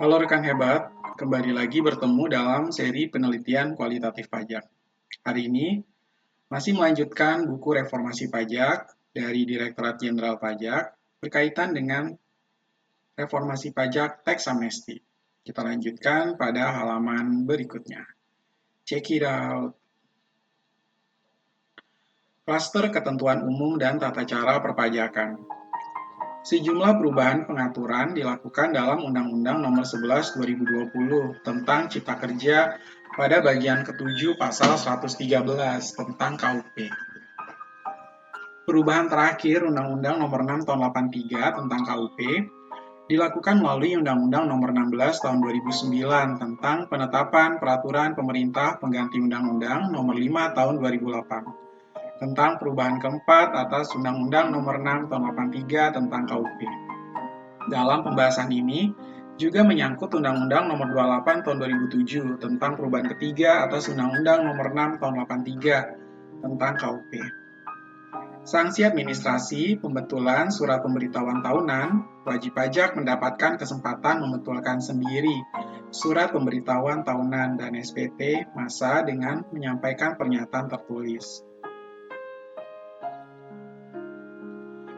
Halo rekan hebat, kembali lagi bertemu dalam seri penelitian kualitatif pajak. Hari ini masih melanjutkan buku reformasi pajak dari Direktorat Jenderal Pajak berkaitan dengan reformasi pajak teks amnesti. Kita lanjutkan pada halaman berikutnya. Check it out. Klaster ketentuan umum dan tata cara perpajakan. Sejumlah perubahan pengaturan dilakukan dalam Undang-Undang Nomor 11 2020 tentang Cipta Kerja pada bagian ke-7 pasal 113 tentang KUP. Perubahan terakhir Undang-Undang Nomor 6 Tahun 83 tentang KUP dilakukan melalui Undang-Undang Nomor 16 Tahun 2009 tentang penetapan peraturan pemerintah pengganti Undang-Undang Nomor 5 Tahun 2008 tentang perubahan keempat atas Undang-Undang Nomor 6 Tahun 83 tentang KUP. Dalam pembahasan ini juga menyangkut Undang-Undang Nomor 28 Tahun 2007 tentang perubahan ketiga atas Undang-Undang Nomor 6 Tahun 83 tentang KUP. Sanksi administrasi pembetulan surat pemberitahuan tahunan, wajib pajak mendapatkan kesempatan membetulkan sendiri surat pemberitahuan tahunan dan SPT masa dengan menyampaikan pernyataan tertulis.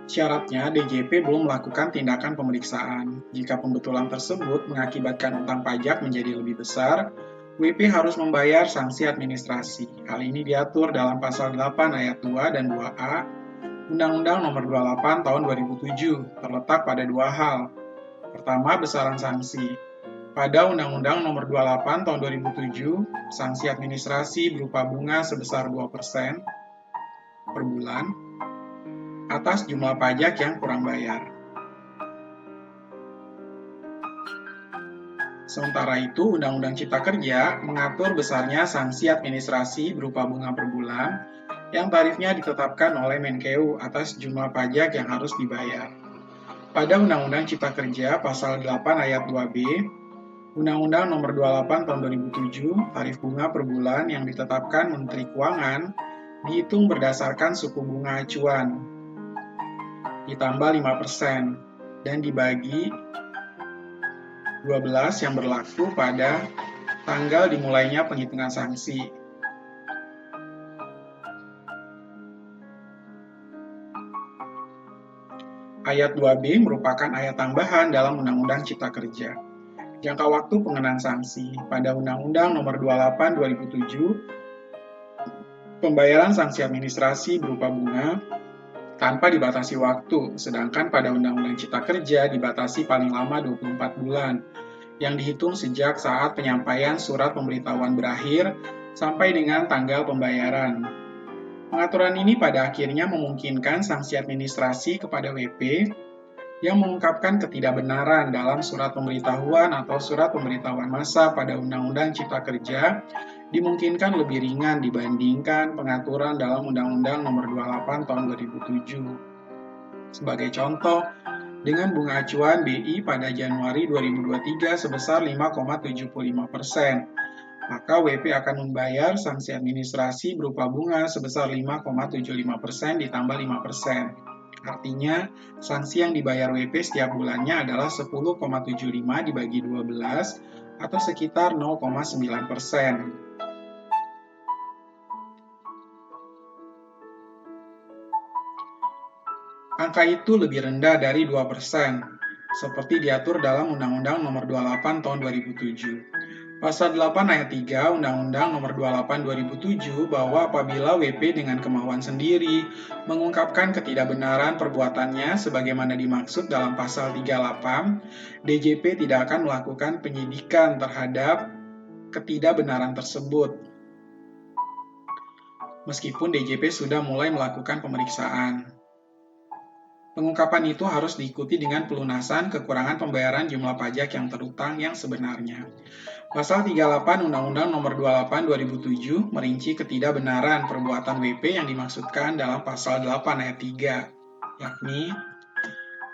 Syaratnya, DJP belum melakukan tindakan pemeriksaan. Jika pembetulan tersebut mengakibatkan utang pajak menjadi lebih besar, WP harus membayar sanksi administrasi. Hal ini diatur dalam pasal 8 ayat 2 dan 2A Undang-Undang Nomor 28 Tahun 2007, terletak pada dua hal. Pertama, besaran sanksi. Pada Undang-Undang Nomor 28 Tahun 2007, sanksi administrasi berupa bunga sebesar 2% per bulan atas jumlah pajak yang kurang bayar. Sementara itu, Undang-Undang Cipta Kerja mengatur besarnya sanksi administrasi berupa bunga per bulan yang tarifnya ditetapkan oleh Menkeu atas jumlah pajak yang harus dibayar. Pada Undang-Undang Cipta Kerja pasal 8 ayat 2B, Undang-Undang Nomor 28 Tahun 2007, tarif bunga per bulan yang ditetapkan Menteri Keuangan dihitung berdasarkan suku bunga acuan ditambah 5% dan dibagi 12 yang berlaku pada tanggal dimulainya penghitungan sanksi. Ayat 2B merupakan ayat tambahan dalam Undang-Undang Cipta Kerja. Jangka waktu pengenaan sanksi pada Undang-Undang Nomor 28 2007, pembayaran sanksi administrasi berupa bunga tanpa dibatasi waktu, sedangkan pada Undang-Undang Cipta Kerja dibatasi paling lama 24 bulan, yang dihitung sejak saat penyampaian surat pemberitahuan berakhir sampai dengan tanggal pembayaran. Pengaturan ini pada akhirnya memungkinkan sanksi administrasi kepada WP yang mengungkapkan ketidakbenaran dalam surat pemberitahuan atau surat pemberitahuan massa pada Undang-Undang Cipta Kerja dimungkinkan lebih ringan dibandingkan pengaturan dalam Undang-Undang Nomor 28 Tahun 2007. Sebagai contoh, dengan bunga acuan BI pada Januari 2023 sebesar 5,75%, maka WP akan membayar sanksi administrasi berupa bunga sebesar 5,75% ditambah 5%. Artinya, sanksi yang dibayar WP setiap bulannya adalah 10,75 dibagi 12 atau sekitar 0,9%. Angka itu lebih rendah dari 2%, seperti diatur dalam Undang-Undang Nomor 28 Tahun 2007. Pasal 8 ayat 3 Undang-Undang Nomor 28 2007 bahwa apabila WP dengan kemauan sendiri mengungkapkan ketidakbenaran perbuatannya sebagaimana dimaksud dalam pasal 38, DJP tidak akan melakukan penyidikan terhadap ketidakbenaran tersebut. Meskipun DJP sudah mulai melakukan pemeriksaan. Pengungkapan itu harus diikuti dengan pelunasan kekurangan pembayaran jumlah pajak yang terutang yang sebenarnya. Pasal 38 Undang-Undang Nomor 28 2007 merinci ketidakbenaran perbuatan WP yang dimaksudkan dalam pasal 8 ayat 3, yakni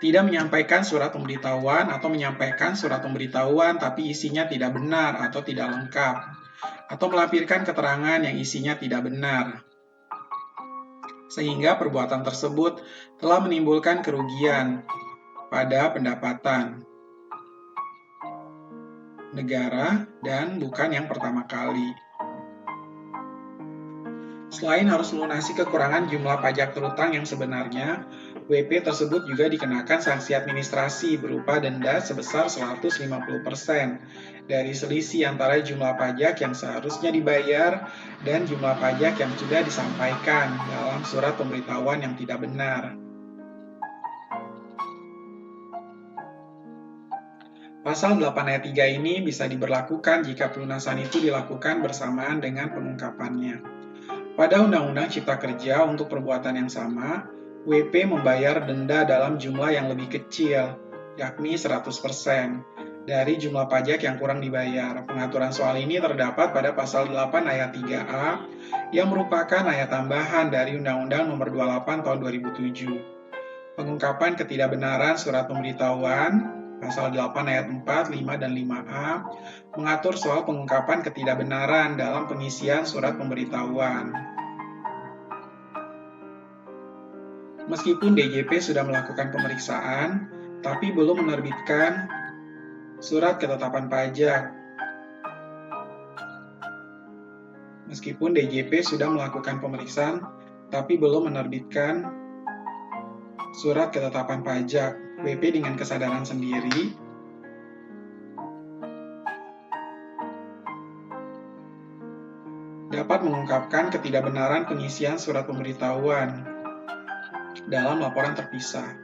tidak menyampaikan surat pemberitahuan atau menyampaikan surat pemberitahuan tapi isinya tidak benar atau tidak lengkap, atau melampirkan keterangan yang isinya tidak benar, sehingga perbuatan tersebut telah menimbulkan kerugian pada pendapatan. negara, dan bukan yang pertama kali. Selain harus melunasi kekurangan jumlah pajak terutang yang sebenarnya, WP tersebut juga dikenakan sanksi administrasi berupa denda sebesar 150% dari selisih antara jumlah pajak yang seharusnya dibayar dan jumlah pajak yang sudah disampaikan dalam surat pemberitahuan yang tidak benar. Pasal 8 ayat 3 ini bisa diberlakukan jika pelunasan itu dilakukan bersamaan dengan pengungkapannya. Pada Undang-Undang Cipta Kerja untuk perbuatan yang sama, WP membayar denda dalam jumlah yang lebih kecil, yakni 100%, dari jumlah pajak yang kurang dibayar. Pengaturan soal ini terdapat pada pasal 8 ayat 3A yang merupakan ayat tambahan dari Undang-Undang Nomor 28 Tahun 2007. Pengungkapan ketidakbenaran surat pemberitahuan Pasal 8 ayat 4, 5, dan 5A mengatur soal pengungkapan ketidakbenaran dalam pengisian surat pemberitahuan. Meskipun DJP sudah melakukan pemeriksaan, tapi belum menerbitkan surat ketetapan pajak. Meskipun DJP sudah melakukan pemeriksaan, tapi belum menerbitkan surat ketetapan pajak, WP dengan kesadaran sendiri dapat mengungkapkan ketidakbenaran pengisian surat pemberitahuan dalam laporan terpisah.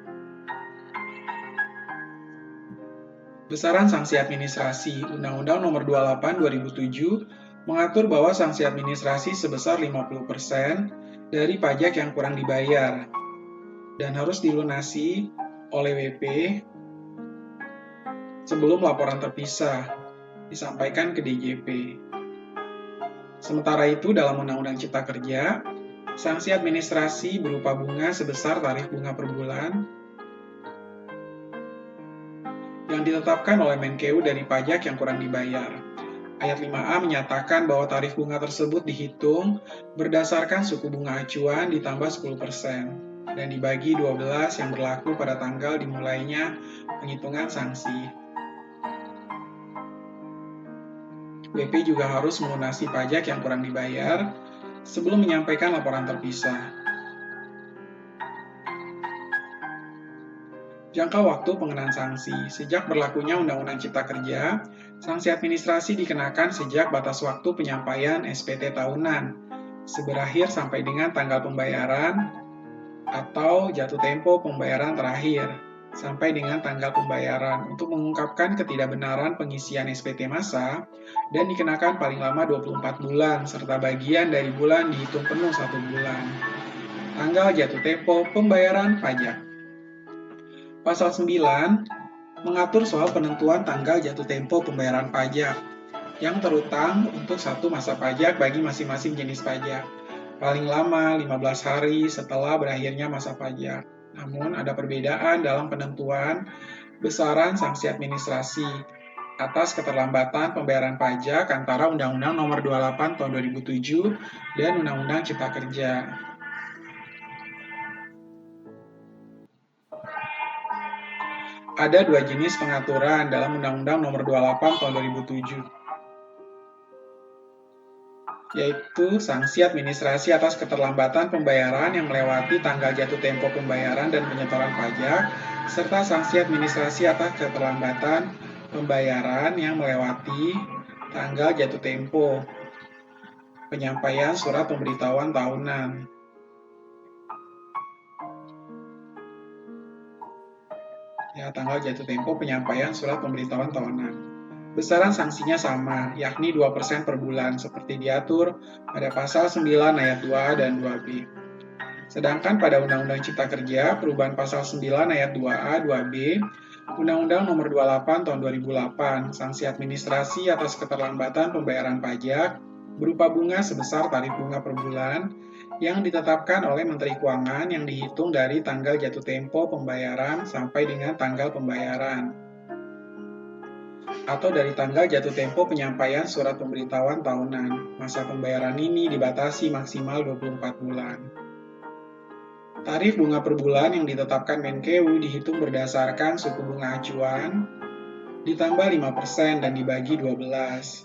Besaran sanksi administrasi Undang-Undang Nomor 28 2007 mengatur bahwa sanksi administrasi sebesar 50% dari pajak yang kurang dibayar dan harus dilunasi oleh WP sebelum laporan terpisah disampaikan ke DJP. Sementara itu, dalam Undang-Undang Cipta Kerja, sanksi administrasi berupa bunga sebesar tarif bunga per bulan yang ditetapkan oleh Menkeu dari pajak yang kurang dibayar. Ayat 5A menyatakan bahwa tarif bunga tersebut dihitung berdasarkan suku bunga acuan ditambah 10%. Dan dibagi 12 yang berlaku pada tanggal dimulainya penghitungan sanksi. WP juga harus melunasi pajak yang kurang dibayar sebelum menyampaikan laporan terpisah. Jangka waktu pengenaan sanksi. Sejak berlakunya Undang-Undang Cipta Kerja, sanksi administrasi dikenakan sejak batas waktu penyampaian SPT tahunan, seberakhir sampai dengan tanggal pembayaran atau jatuh tempo pembayaran terakhir, sampai dengan tanggal pembayaran untuk mengungkapkan ketidakbenaran pengisian SPT massa dan dikenakan paling lama 24 bulan, serta bagian dari bulan dihitung penuh 1 bulan. Tanggal jatuh tempo pembayaran pajak. Pasal 9 mengatur soal penentuan tanggal jatuh tempo pembayaran pajak yang terutang untuk satu masa pajak bagi masing-masing jenis pajak. Paling lama 15 hari setelah berakhirnya masa pajak. Namun ada perbedaan dalam penentuan besaran sanksi administrasi atas keterlambatan pembayaran pajak antara Undang-Undang Nomor 28 Tahun 2007 dan Undang-Undang Cipta Kerja. Ada dua jenis pengaturan dalam Undang-Undang Nomor 28 Tahun 2007. Yaitu sanksi administrasi atas keterlambatan pembayaran yang melewati tanggal jatuh tempo pembayaran dan penyetoran pajak, serta sanksi administrasi atas keterlambatan pembayaran yang melewati tanggal jatuh tempo penyampaian surat pemberitahuan tahunan. Tanggal jatuh tempo penyampaian surat pemberitahuan tahunan. Besaran sanksinya sama, yakni 2% per bulan, seperti diatur pada pasal 9 ayat 2 dan 2B. Sedangkan pada Undang-Undang Cipta Kerja, perubahan pasal 9 ayat 2A, 2B, Undang-Undang Nomor 28 Tahun 2008, sanksi administrasi atas keterlambatan pembayaran pajak berupa bunga sebesar tarif bunga per bulan yang ditetapkan oleh Menteri Keuangan yang dihitung dari tanggal jatuh tempo pembayaran sampai dengan tanggal pembayaran, atau dari tanggal jatuh tempo penyampaian surat pemberitahuan tahunan. Masa pembayaran ini dibatasi maksimal 24 bulan. Tarif bunga per bulan yang ditetapkan Menkeu dihitung berdasarkan suku bunga acuan ditambah 5% dan dibagi 12.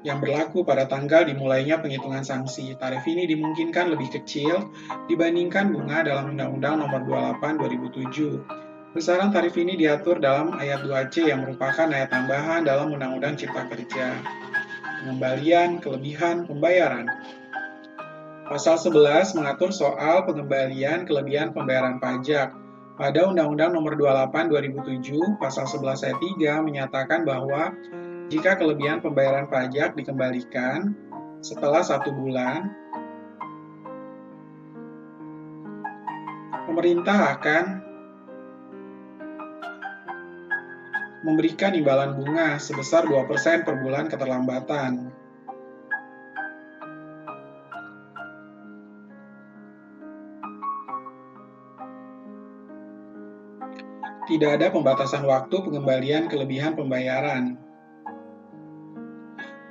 Yang berlaku pada tanggal dimulainya penghitungan sanksi. Tarif ini dimungkinkan lebih kecil dibandingkan bunga dalam Undang-Undang Nomor 28 2007. Besaran tarif ini diatur dalam ayat 2C yang merupakan ayat tambahan dalam Undang-Undang Cipta Kerja. Pengembalian kelebihan pembayaran. Pasal 11 mengatur soal pengembalian kelebihan pembayaran pajak. Pada Undang-Undang Nomor 28 2007, Pasal 11 ayat 3 menyatakan bahwa jika kelebihan pembayaran pajak dikembalikan setelah 1 bulan, pemerintah akan memberikan imbalan bunga sebesar 2% per bulan keterlambatan. Tidak ada pembatasan waktu pengembalian kelebihan pembayaran.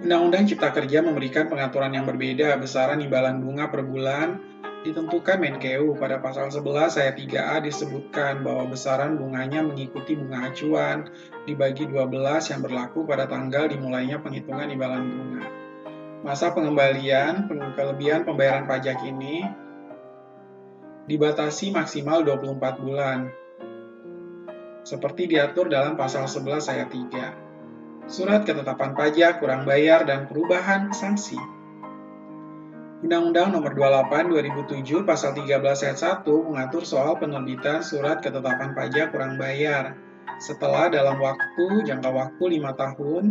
Undang-Undang Cipta Kerja memberikan pengaturan yang berbeda. Besaran imbalan bunga per bulan ditentukan Menkeu. Pada pasal 11 ayat 3A disebutkan bahwa besaran bunganya mengikuti bunga acuan dibagi 12 yang berlaku pada tanggal dimulainya penghitungan imbalan bunga. Masa pengembalian kelebihan pembayaran pajak ini dibatasi maksimal 24 bulan, seperti diatur dalam pasal 11 ayat 3. Surat ketetapan pajak, kurang bayar, dan perubahan sanksi. Undang-Undang Nomor 28 2007 Pasal 13 ayat 1 mengatur soal penerbitan surat ketetapan pajak kurang bayar setelah dalam jangka waktu 5 tahun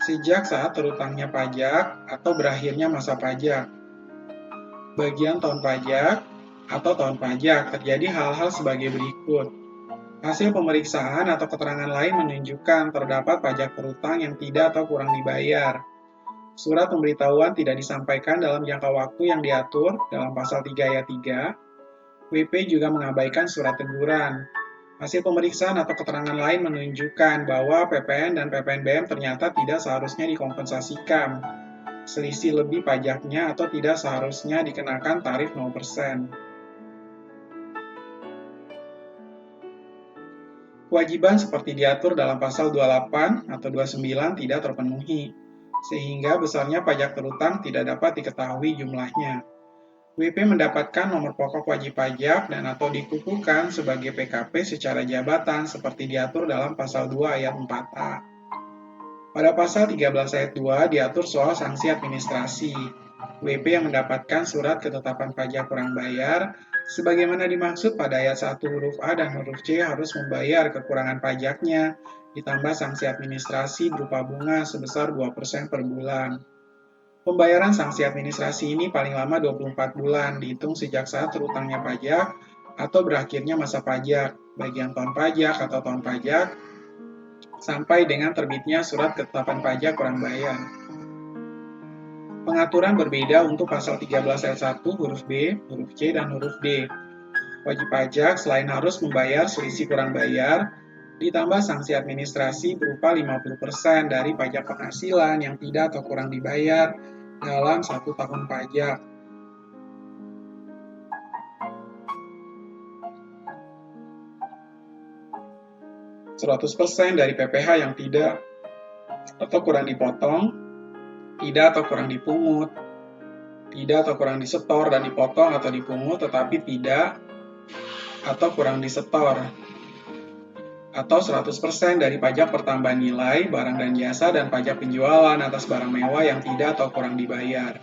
sejak saat terutangnya pajak atau berakhirnya masa pajak. Bagian tahun pajak atau tahun pajak terjadi hal-hal sebagai berikut. Hasil pemeriksaan atau keterangan lain menunjukkan terdapat pajak terutang yang tidak atau kurang dibayar. Surat pemberitahuan tidak disampaikan dalam jangka waktu yang diatur dalam pasal 3 ayat 3. WP juga mengabaikan surat teguran. Hasil pemeriksaan atau keterangan lain menunjukkan bahwa PPN dan PPNBM ternyata tidak seharusnya dikompensasikan selisih lebih pajaknya atau tidak seharusnya dikenakan tarif 0%. Kewajiban seperti diatur dalam pasal 28 atau 29 tidak terpenuhi, sehingga besarnya pajak terutang tidak dapat diketahui jumlahnya. WP mendapatkan nomor pokok wajib pajak dan atau dikukuhkan sebagai PKP secara jabatan seperti diatur dalam pasal 2 ayat 4A. Pada pasal 13 ayat 2 diatur soal sanksi administrasi. WP yang mendapatkan surat ketetapan pajak kurang bayar sebagaimana dimaksud pada ayat 1 huruf A dan huruf C harus membayar kekurangan pajaknya, ditambah sanksi administrasi berupa bunga sebesar 2% per bulan. Pembayaran sanksi administrasi ini paling lama 24 bulan, dihitung sejak saat terutangnya pajak atau berakhirnya masa pajak, bagian tahun pajak atau tahun pajak, sampai dengan terbitnya surat ketetapan pajak kurang bayar. Pengaturan berbeda untuk pasal 13 ayat 1 huruf B, huruf C, dan huruf D. Wajib pajak selain harus membayar selisih kurang bayar, ditambah sanksi administrasi berupa 50% dari pajak penghasilan yang tidak atau kurang dibayar dalam 1 tahun pajak. %100% dari PPh yang tidak atau kurang dipotong, tidak atau kurang dipungut, tidak atau kurang disetor dan dipotong atau dipungut tetapi tidak atau kurang disetor, atau 100% dari pajak pertambahan nilai, barang dan jasa, dan pajak penjualan atas barang mewah yang tidak atau kurang dibayar.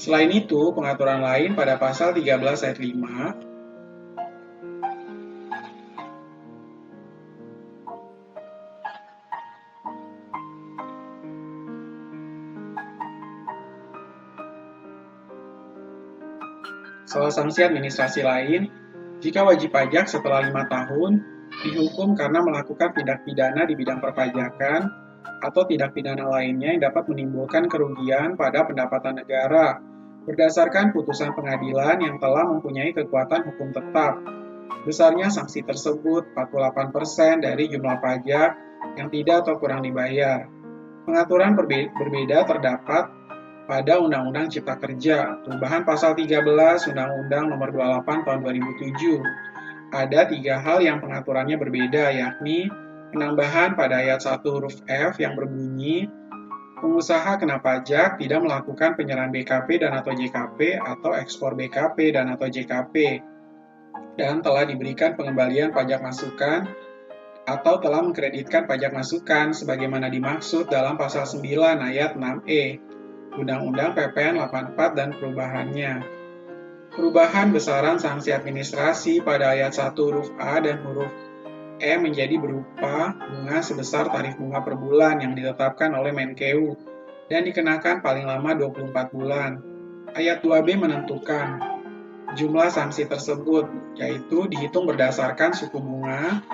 Selain itu, pengaturan lain pada pasal 13 ayat 5 soal sanksi administrasi lain, jika wajib pajak setelah 5 tahun dihukum karena melakukan tindak pidana di bidang perpajakan atau tindak pidana lainnya yang dapat menimbulkan kerugian pada pendapatan negara berdasarkan putusan pengadilan yang telah mempunyai kekuatan hukum tetap. Besarnya sanksi tersebut 48% dari jumlah pajak yang tidak atau kurang dibayar. Pengaturan berbeda terdapat pada Undang-Undang Cipta Kerja, perubahan pasal 13 Undang-Undang Nomor 28 Tahun 2007. Ada 3 hal yang pengaturannya berbeda, yakni penambahan pada ayat 1 huruf F yang berbunyi, pengusaha kena pajak tidak melakukan penyerahan BKP dan atau JKP atau ekspor BKP dan atau JKP, dan telah diberikan pengembalian pajak masukan atau telah mengkreditkan pajak masukan sebagaimana dimaksud dalam pasal 9 ayat 6E Undang-Undang PPN 84 dan perubahannya. Perubahan besaran sanksi administrasi pada ayat 1 huruf A dan huruf E menjadi berupa bunga sebesar tarif bunga per bulan yang ditetapkan oleh Menkeu dan dikenakan paling lama 24 bulan. Ayat 2B menentukan jumlah sanksi tersebut, yaitu dihitung berdasarkan suku bunga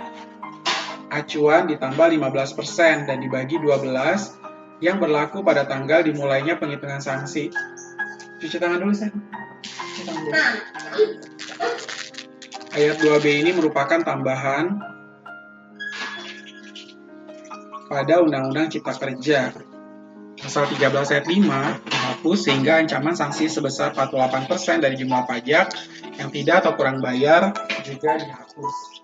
acuan ditambah 15% dan dibagi 12 yang berlaku pada tanggal dimulainya penghitungan sanksi. Cuci tangan dulu, Sen. Ayat 2B ini merupakan tambahan pada Undang-Undang Cipta Kerja. Pasal 13 ayat 5 dihapus sehingga ancaman sanksi sebesar 48% dari jumlah pajak yang tidak atau kurang bayar juga dihapus.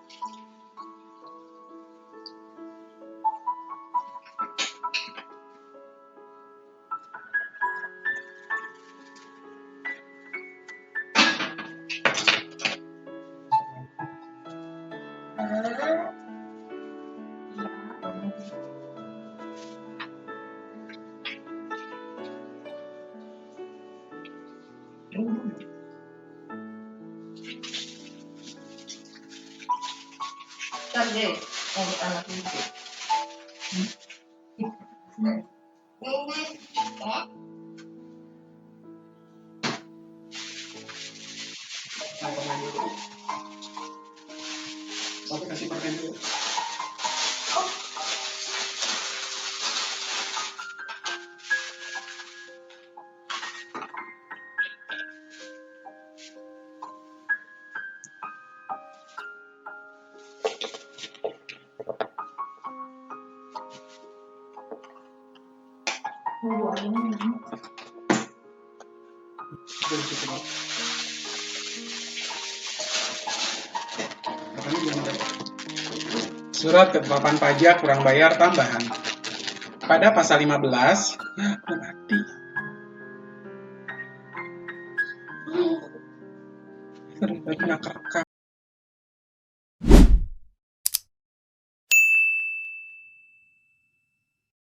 Kasih permen dulu. Surat ketetapan pajak kurang bayar tambahan. Pada pasal 15, mati. Terus